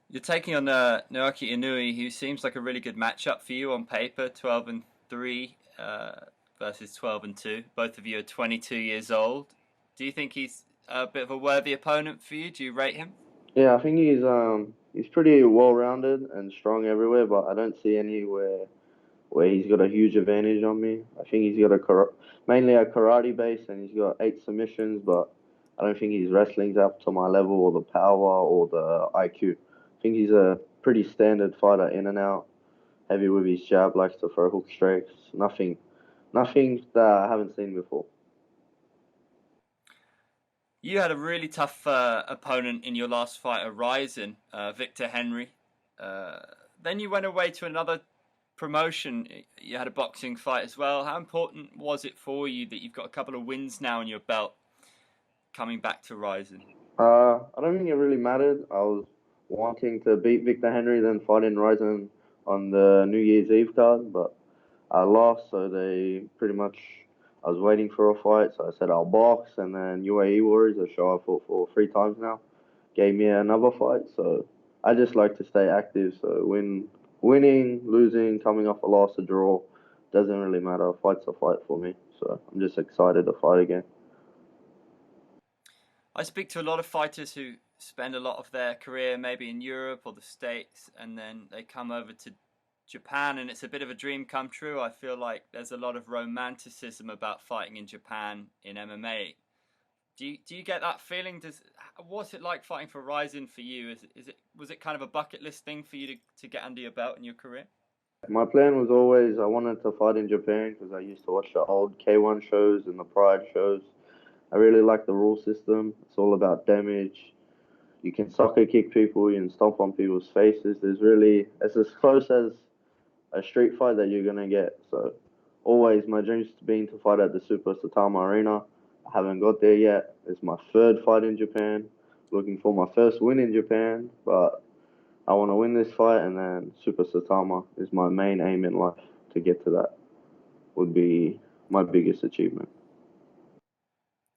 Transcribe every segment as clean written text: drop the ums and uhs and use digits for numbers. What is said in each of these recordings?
You're taking on Naoki Inoue, who seems like a really good matchup for you on paper. 12-3 versus 12-2. Both of you are 22 years old. Do you think he's a bit of a worthy opponent for you? Do you rate him? Yeah, I think he's pretty well rounded and strong everywhere, but I don't see anywhere where he's got a huge advantage on me. I think he's got mainly a karate base and he's got 8 submissions, but I don't think his wrestling's up to my level or the power or the IQ. I think he's a pretty standard fighter in and out, heavy with his jab, likes to throw hook strikes. Nothing that I haven't seen before. You had a really tough opponent in your last fight at Rizin, Victor Henry. Uh, then you went away to another promotion. You had a boxing fight as well. How important was it for you that you've got a couple of wins now in your belt coming back to Rizin? I don't think it really mattered. I was wanting to beat Victor Henry, then fight in Ryzen on the New Year's Eve card, but I lost, so they pretty much. I was waiting for a fight, so I said I'll box, and then UAE Warriors, a show I fought for 3 times now, gave me another fight. So I just like to stay active. So winning, losing, coming off a loss, a draw, doesn't really matter. A fight's a fight for me. So I'm just excited to fight again. I speak to a lot of fighters who spend a lot of their career maybe in Europe or the States, and then they come over to Japan, and it's a bit of a dream come true. I feel like there's a lot of romanticism about fighting in Japan in MMA. Do you get that feeling? What's it like fighting for Rizin for you? Is it was it kind of a bucket list thing for you to get under your belt in your career? My plan was always I wanted to fight in Japan because I used to watch the old K1 shows and the Pride shows. I really like the rule system. It's all about damage. You can soccer kick people, you can stomp on people's faces. It's as close as a street fight that you're gonna get. So, always my dream's been to fight at the Super Satama Arena. I haven't got there yet. It's my third fight in Japan. Looking for my first win in Japan, but I want to win this fight, and then Super Satama is my main aim in life. To get to that would be my biggest achievement.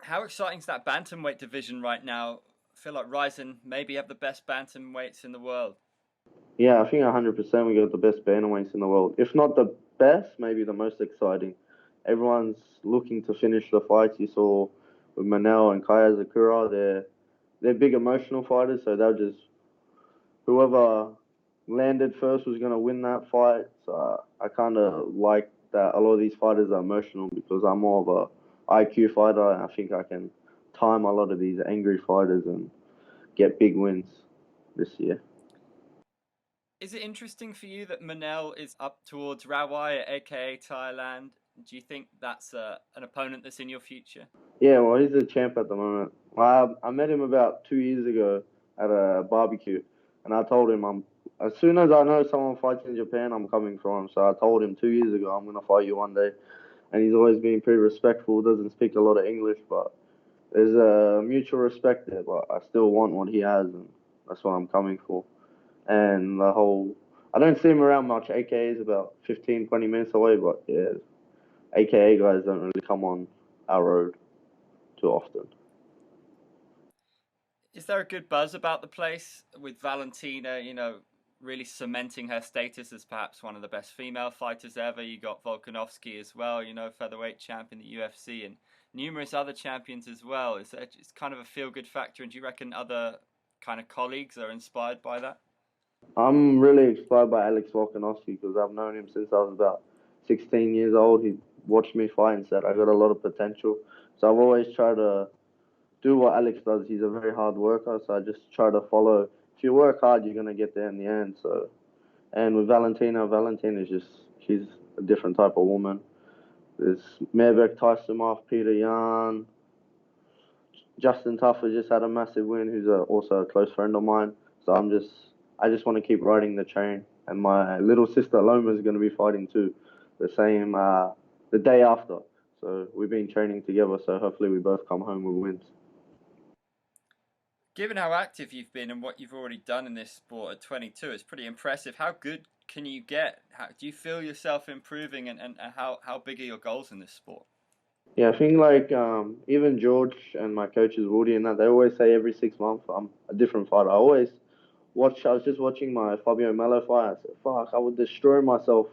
How exciting is that bantamweight division right now? I feel like Rizin maybe have the best bantamweights in the world. Yeah, I think 100% we got the best bantamweights in the world. If not the best, maybe the most exciting. Everyone's looking to finish the fights. You saw with Manel and Kaya Zakura, they're big emotional fighters, so they'll just whoever landed first was gonna win that fight. So I kind of like that a lot of these fighters are emotional because I'm more of a IQ fighter, and I think I can time a lot of these angry fighters and get big wins this year. Is it interesting for you that Manel is up towards Rawai, aka Thailand? Do you think that's an opponent that's in your future? Yeah, well, he's a champ at the moment. I met him about 2 years ago at a barbecue, and I told him as soon as I know someone fights in Japan, I'm coming for him. So I told him 2 years ago I'm gonna fight you one day, and he's always been pretty respectful. Doesn't speak a lot of English, but there's a mutual respect there. But I still want what he has, and that's what I'm coming for. And I don't see him around much. AKA is about 15, 20 minutes away, but yeah, AKA guys don't really come on our road too often. Is there a good buzz about the place with Valentina, really cementing her status as perhaps one of the best female fighters ever? You got Volkanovski as well, featherweight champ in the UFC, and numerous other champions as well. It's kind of a feel good factor, and do you reckon other kind of colleagues are inspired by that? I'm really inspired by Alex Volkanovski because I've known him since I was about 16 years old. He watched me fight and said I got a lot of potential. So I've always tried to do what Alex does. He's a very hard worker, so I just try to follow. If you work hard, you're gonna get there in the end. So, and with Valentina is just she's a different type of woman. There's Maverick Taisumov, Peter Yan, Justin Tuffer just had a massive win, who's also a close friend of mine. So I just want to keep riding the train. And my little sister Loma is going to be fighting too, the day after. So we've been training together. So hopefully we both come home with wins. Given how active you've been and what you've already done in this sport at 22, it's pretty impressive. How good can you get? Do you feel yourself improving, and how big are your goals in this sport? Yeah, I think like even George and my coaches Woody and that they always say every 6 months I'm a different fighter. I always I was just watching my Fabio Melo fight. I said, fuck, I would destroy myself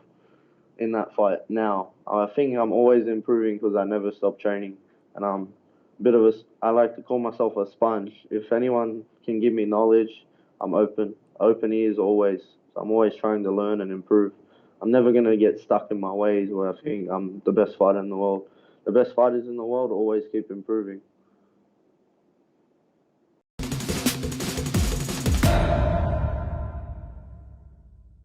in that fight now. I think I'm always improving because I never stop training. And I'm a bit of a, I like to call myself a sponge. If anyone can give me knowledge, I'm open. Open ears always. So I'm always trying to learn and improve. I'm never going to get stuck in my ways where I think I'm the best fighter in the world. The best fighters in the world always keep improving.